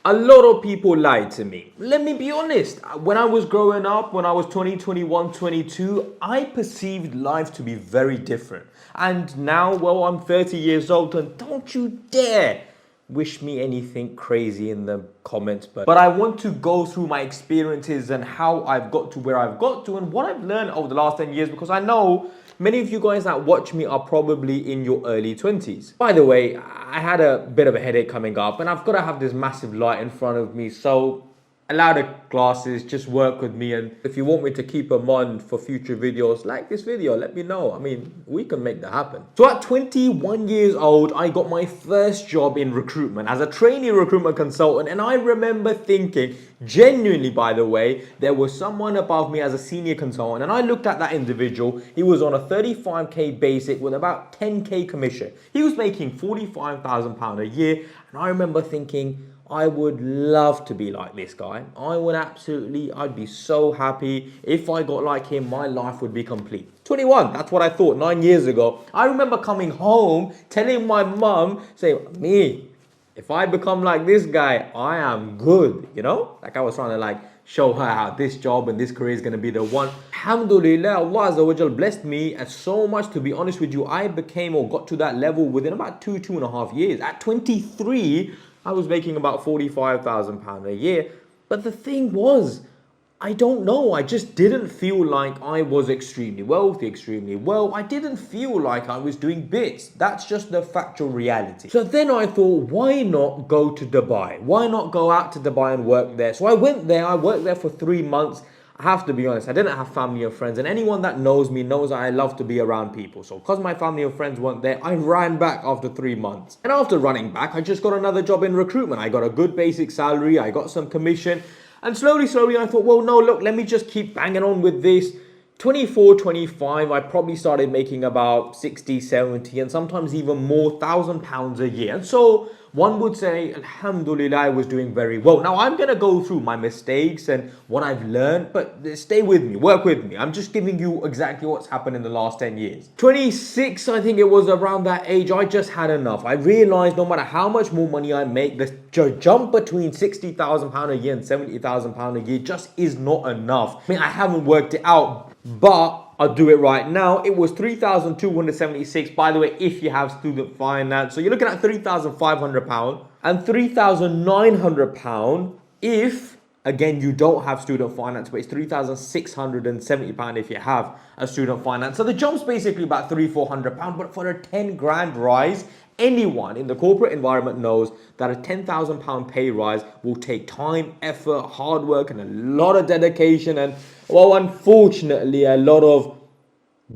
A lot of people lied to me. Let me be honest. When I was growing up, when I was 20, 21, 22, I perceived life to be very different. And now, well, I'm 30 years old, and don't you dare wish me anything crazy in the comments. But I want to go through my experiences and how I've got to where I've got to and what I've learned over the last 10 years, because I know many of you guys that watch me are probably in your early 20s. By the way, I had a bit of a headache coming up and I've got to have this massive light in front of me, so allow the glasses, just work with me. And if you want me to keep them on for future videos like this video, let me know. I mean, we can make that happen. So at 21 years old, I got my first job in recruitment as a trainee recruitment consultant. And I remember thinking, genuinely, by the way, there was someone above me as a senior consultant. And I looked at that individual. He was on a 35k basic with about 10k commission. He was making £45,000 a year. And I remember thinking, I would love to be like this guy. I'd be so happy. If I got like him, my life would be complete. 21, that's what I thought 9 years ago. I remember coming home, telling my mum, saying, me, if I become like this guy, I am good, you know? Like I was trying to like show her how this job and this career is going to be the one. Alhamdulillah, Allah Azza wa Jal blessed me and so much. To be honest with you, I became or got to that level within about 2.5 years. At 23, I was making about £45,000 a year. But the thing was, I don't know, I just didn't feel like I was extremely wealthy, extremely well. I didn't feel like I was doing bits. That's just the factual reality. So then I thought, why not go to Dubai? Why not go out to Dubai and work there? So I went there, I worked there for 3 months. I have to be honest, I didn't have family or friends, and anyone that knows me knows that I love to be around people. So because my family and friends weren't there, I ran back after 3 months. And after running back, I just got another job in recruitment. I got a good basic salary, I got some commission, and slowly, I thought, well, no, look, let me just keep banging on with this. 24, 25, I probably started making about 60, 70, and sometimes even more £1,000 a year. And so one would say, Alhamdulillah, I was doing very well. Now, I'm going to go through my mistakes and what I've learned, but stay with me, work with me. I'm just giving you exactly what's happened in the last 10 years. 26, I think it was around that age, I just had enough. I realized no matter how much more money I make, the jump between £60,000 a year and £70,000 a year just is not enough. I mean, I haven't worked it out, but I'll do it right now. It was 3,276. By the way, if you have student finance. So you're looking at £3,500 and £3,900 if, again, you don't have student finance, but it's £3,670 if you have a student finance. So the jump's basically about £300-400, but for a 10 grand rise, anyone in the corporate environment knows that a £10,000 pay rise will take time, effort, hard work, and a lot of dedication. And, well, unfortunately, a lot of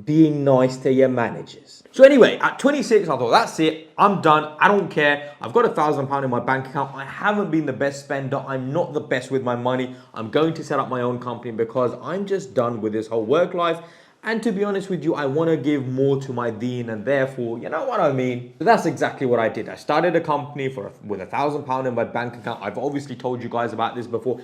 being nice to your managers. So anyway, at 26, I thought, that's it. I'm done. I don't care. I've got £1,000 in my bank account. I haven't been the best spender. I'm not the best with my money. I'm going to set up my own company because I'm just done with this whole work life. And to be honest with you, I want to give more to my deen, and therefore, you know what I mean? So that's exactly what I did. I started a company with £1,000 in my bank account. I've obviously told you guys about this before.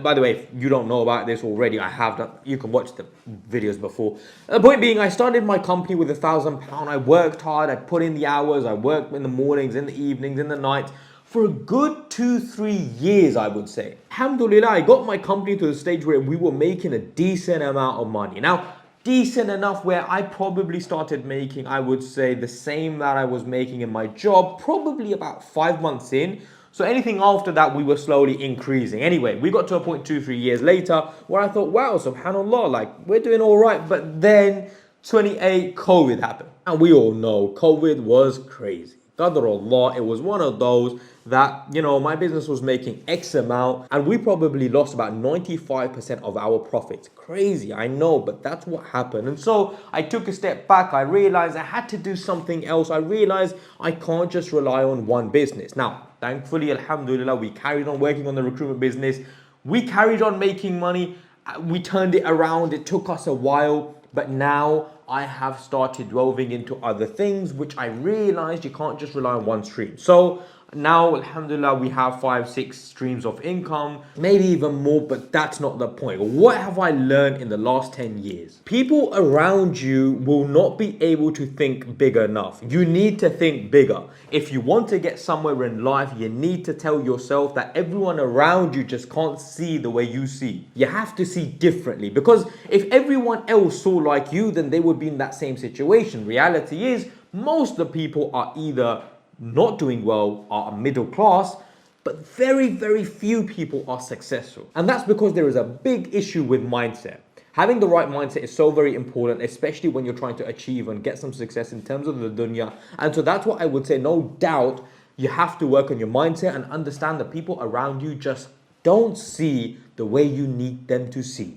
By the way, if you don't know about this already, I have done. You can watch the videos before. The point being, I started my company with £1,000. I worked hard. I put in the hours. I worked in the mornings, in the evenings, in the nights. For a good 2-3 years, I would say. Alhamdulillah, I got my company to the stage where we were making a decent amount of money. Now, decent enough where I probably started making, I would say, the same that I was making in my job, probably about 5 months in. So anything after that, we were slowly increasing. Anyway, we got to a point 2-3 years later where I thought, wow, subhanAllah, like we're doing all right. But then 28, COVID happened. And we all know COVID was crazy. Qadarullah, it was one of those that, you know, my business was making X amount and we probably lost about 95% of our profits. Crazy, I know, but that's what happened. And so I took a step back. I realized I had to do something else. I realized I can't just rely on one business. Now, thankfully, alhamdulillah, we carried on working on the recruitment business. We carried on making money. We turned it around. It took us a while, but now I have started delving into other things, which I realized you can't just rely on one stream. So Now, alhamdulillah, we have 5, 6 streams of income, maybe even more, but that's not the point. What have I learned in the last 10 years? People around you will not be able to think big enough. You need to think bigger. If you want to get somewhere in life, you need to tell yourself that everyone around you just can't see the way you see. You have to see differently, because if everyone else saw like you, then they would be in that same situation. Reality is, most of the people are either not doing well, are middle class, but very, very few people are successful. And that's because there is a big issue with mindset. Having the right mindset is so very important, especially when you're trying to achieve and get some success in terms of the dunya. And so that's what I would say, no doubt, you have to work on your mindset and understand that people around you just don't see the way you need them to see.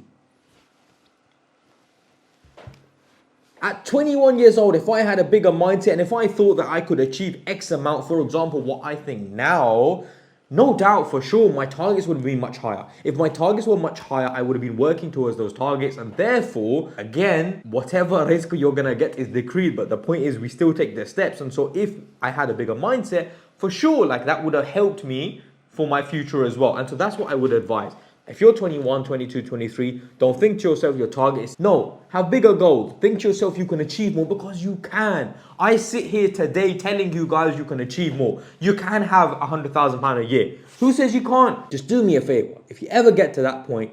At 21 years old, if I had a bigger mindset and if I thought that I could achieve X amount, for example, what I think now, no doubt for sure my targets would have been much higher. If my targets were much higher, I would have been working towards those targets, and therefore, again, whatever risk you're gonna get is decreed, but the point is we still take the steps. And so if I had a bigger mindset, for sure, like that would have helped me for my future as well. And so that's what I would advise. If you're 21, 22, 23, don't think to yourself your target is, no, have bigger goals. Think to yourself you can achieve more, because you can. I sit here today telling you guys you can achieve more. You can have £100,000 a year. Who says you can't? Just do me a favor. If you ever get to that point,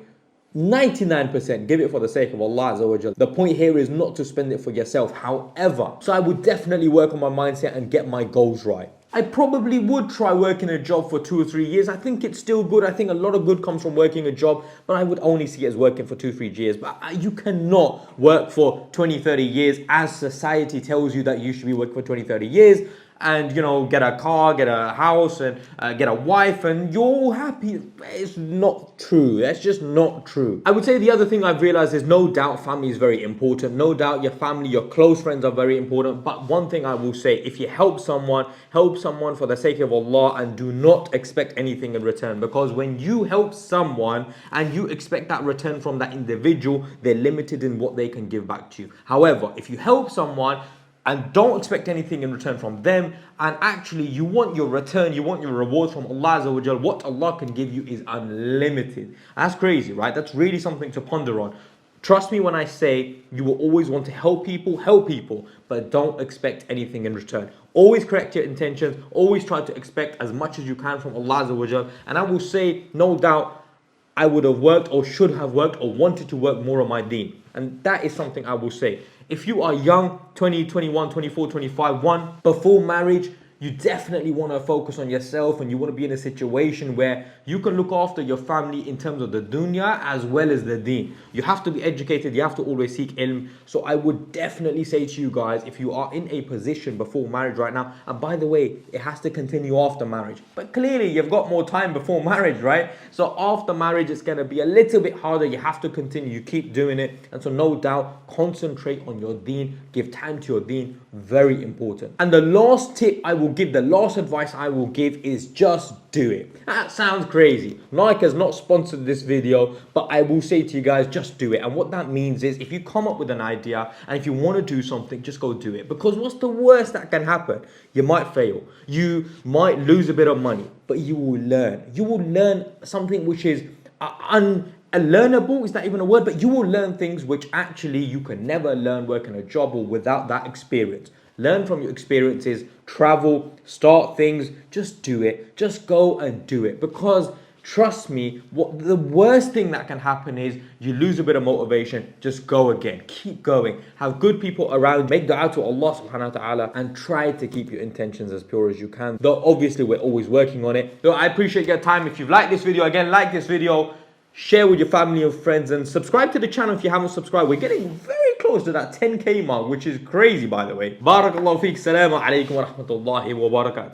99% give it for the sake of Allah Azza wa Jal. The point here is not to spend it for yourself. However, so I would definitely work on my mindset and get my goals right. I probably would try working a job for 2 or 3 years. I think it's still good. I think a lot of good comes from working a job, but I would only see it as working for 2, 3 years. But you cannot work for 20, 30 years as society tells you that you should be working for 20, 30 years. And, you know, get a car, get a house, and get a wife, and you're all happy. It's not true. That's just not true. I would say the other thing I've realized is, no doubt family is very important. No doubt your family, your close friends are very important. But one thing I will say, if you help someone for the sake of Allah, and do not expect anything in return. Because when you help someone and you expect that return from that individual, they're limited in what they can give back to you. However, if you help someone and don't expect anything in return from them, and actually you want your return, you want your reward from Allah Azza wa Jal, what Allah can give you is unlimited. That's crazy, right? That's really something to ponder on. Trust me when I say you will always want to help people, but don't expect anything in return. Always correct your intentions, always try to expect as much as you can from Allah Azza wa Jal. And I will say, no doubt, I would have worked or should have worked or wanted to work more on my deen. And that is something I will say. If you are young, 20, 21, 24, 25, before marriage, you definitely want to focus on yourself, and you want to be in a situation where you can look after your family in terms of the dunya as well as the deen. You have to be educated, you have to always seek ilm. So I would definitely say to you guys, if you are in a position before marriage right now, and by the way, it has to continue after marriage, but clearly you've got more time before marriage, right? So after marriage, it's going to be a little bit harder. You have to continue, you keep doing it. And so no doubt, concentrate on your deen, give time to your deen, very important. And the last tip I will give, the last advice I will give is just do it. That sounds crazy. Nike has not sponsored this video, but I will say to you guys, just do it. And what that means is, if you come up with an idea and if you want to do something, just go do it. Because what's the worst that can happen? You might fail. You might lose a bit of money, but you will learn. You will learn something which is unlearnable, is that even a word? But you will learn things which actually you can never learn working a job or without that experience. Learn from your experiences, travel, start things, just do it. Just go and do it. Because trust me, the worst thing that can happen is you lose a bit of motivation. Just go again. Keep going. Have good people around. Make dua to Allah subhanahu wa ta'ala and try to keep your intentions as pure as you can. Though obviously we're always working on it. Though I appreciate your time. If you've liked this video, again, like this video, share with your family and friends, and subscribe to the channel if you haven't subscribed. We're getting very close to that 10k mark, which is crazy, by the way. Barakallahu feek. Assalamu alaikum wa rahmatullahi wa barakatuh.